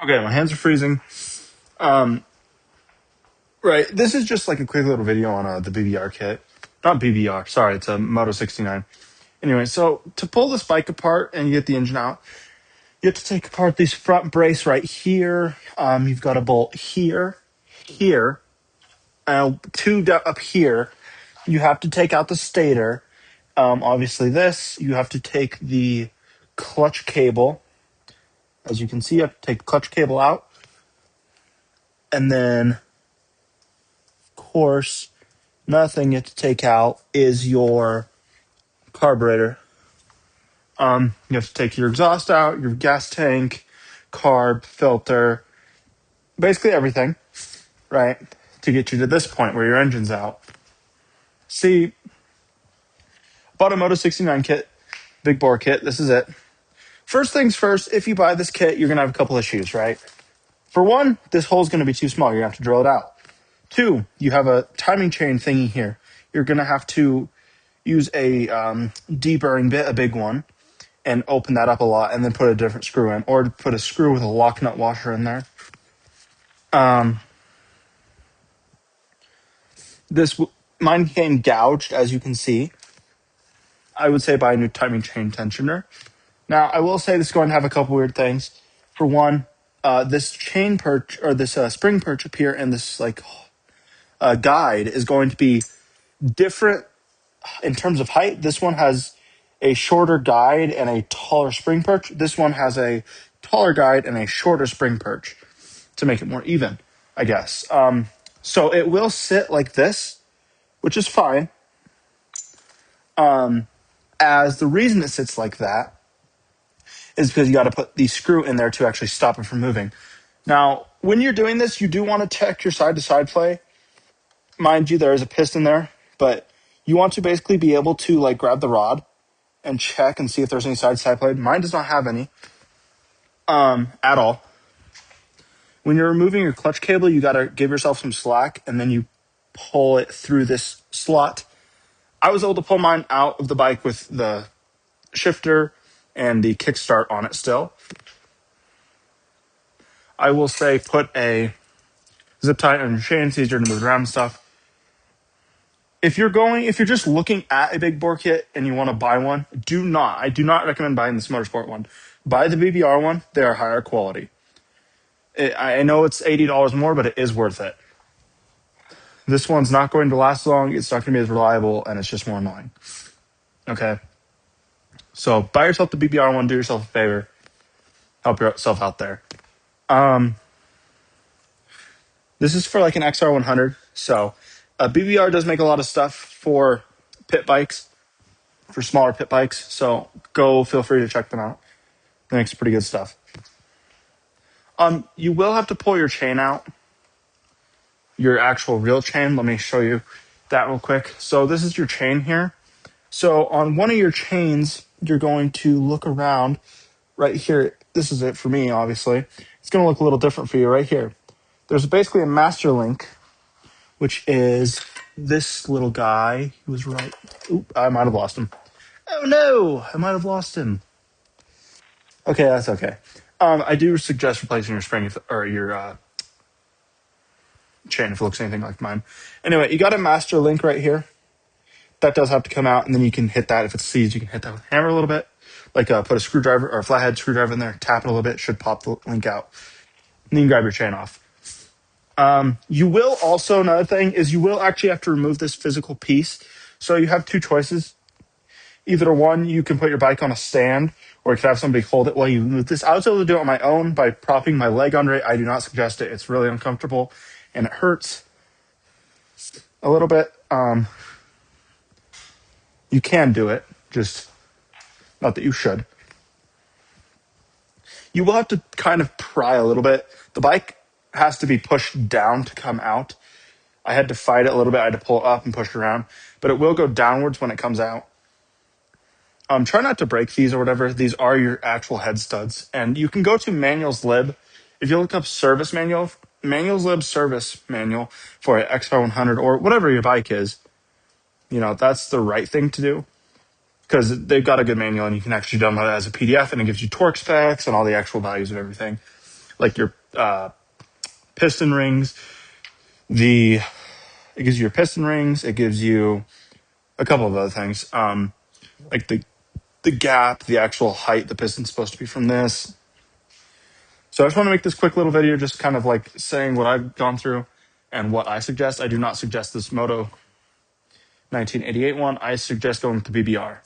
Okay, my hands are freezing. Um, right, this is just like a quick little video on the BBR kit. Not BBR, sorry, it's a Moto 69. Anyway, so to pull this bike apart and get the engine out, you have to take apart this front brace right here. You've got a bolt here, here, two up here. You have to take out the stator. Obviously, this. You have to take the clutch cable. As you can see, you have to take the clutch cable out. And then, of course, another thing you have to take out is your carburetor. You have to take your exhaust out, your gas tank, carb, filter, basically everything, right? To get you to this point where your engine's out. See, bought a Moto 69 kit, big bore kit. This is it. First things first, if you buy this kit, you're going to have a couple issues, right? For one, this hole's going to be too small. You're going to have to drill it out. Two, you have a timing chain thingy here. You're going to have to use a deburring bit, a big one, and open that up a lot and then put a different screw in, or put a screw with a lock nut washer in there. Mine came gouged, as you can see. I would say buy a new timing chain tensioner. Now, I will say this is going to have a couple weird things. For one, this chain perch, or this spring perch up here, and this guide is going to be different in terms of height. This one has a shorter guide and a taller spring perch. This one has a taller guide and a shorter spring perch to make it more even, I guess. So it will sit like this, which is fine. As the reason it sits like that is because you got to put the screw in there to actually stop it from moving. Now, when you're doing this, you do want to check your side-to-side play. Mind you, there is a piston there, but you want to basically be able to like grab the rod and check and see if there's any side-to-side play. Mine does not have any at all. When you're removing your clutch cable, you got to give yourself some slack, and then you pull it through this slot. I was able to pull mine out of the bike with the shifter and the kickstart on it still. I will say put a zip tie on your chain. It's easier to move around and stuff. If you're just looking at a big bore kit and you want to buy one, I do not recommend buying this Motorsport one. Buy the BBR one. They are higher quality. I know it's $80 more, but it is worth it. This one's not going to last long. It's not going to be as reliable, and it's just more annoying. Okay? So buy yourself the BBR one. Do yourself a favor. Help yourself out there. This is for like an Xr100. So BBR does make a lot of stuff for pit bikes, for smaller pit bikes. So feel free to check them out. They make some pretty good stuff. You will have to pull your chain out, your actual real chain. Let me show you that real quick. So this is your chain here. So on one of your chains, you're going to look around right here. This is it for me, obviously. It's going to look a little different for you right here. There's basically a master link, which is this little guy. He was right. Oop, I might have lost him. Oh no, I might have lost him. Okay, that's okay. I do suggest replacing your spring or your chain if it looks anything like mine. Anyway, you got a master link right here. That does have to come out, and then you can hit that. If it's seized, you can hit that with a hammer a little bit. Like put a screwdriver or a flathead screwdriver in there, tap it a little bit, should pop the link out. And then you can grab your chain off. You will also, another thing is you will actually have to remove this physical piece. So you have two choices. Either one, you can put your bike on a stand, or you could have somebody hold it while you move this. I was able to do it on my own by propping my leg under it. I do not suggest it. It's really uncomfortable, and it hurts a little bit. You can do it, just not that you should. You will have to kind of pry a little bit. The bike has to be pushed down to come out. I had to fight it a little bit. I had to pull it up and push it around, but it will go downwards when it comes out. Try not to break these or whatever. These are your actual head studs. And you can go to Manual's Lib. If you look up service manual, Manual's Lib service manual for an Xr100 or whatever your bike is, that's the right thing to do. Because they've got a good manual and you can actually download it as a PDF and it gives you torque specs and all the actual values of everything. like your piston rings. It gives you your piston rings. It gives you a couple of other things, like the gap, the actual height the piston's supposed to be from this. So I just want to make this quick little video, just kind of like saying what I've gone through and what I suggest. I do not suggest this Moto 1988 one. I suggest going with the BBR.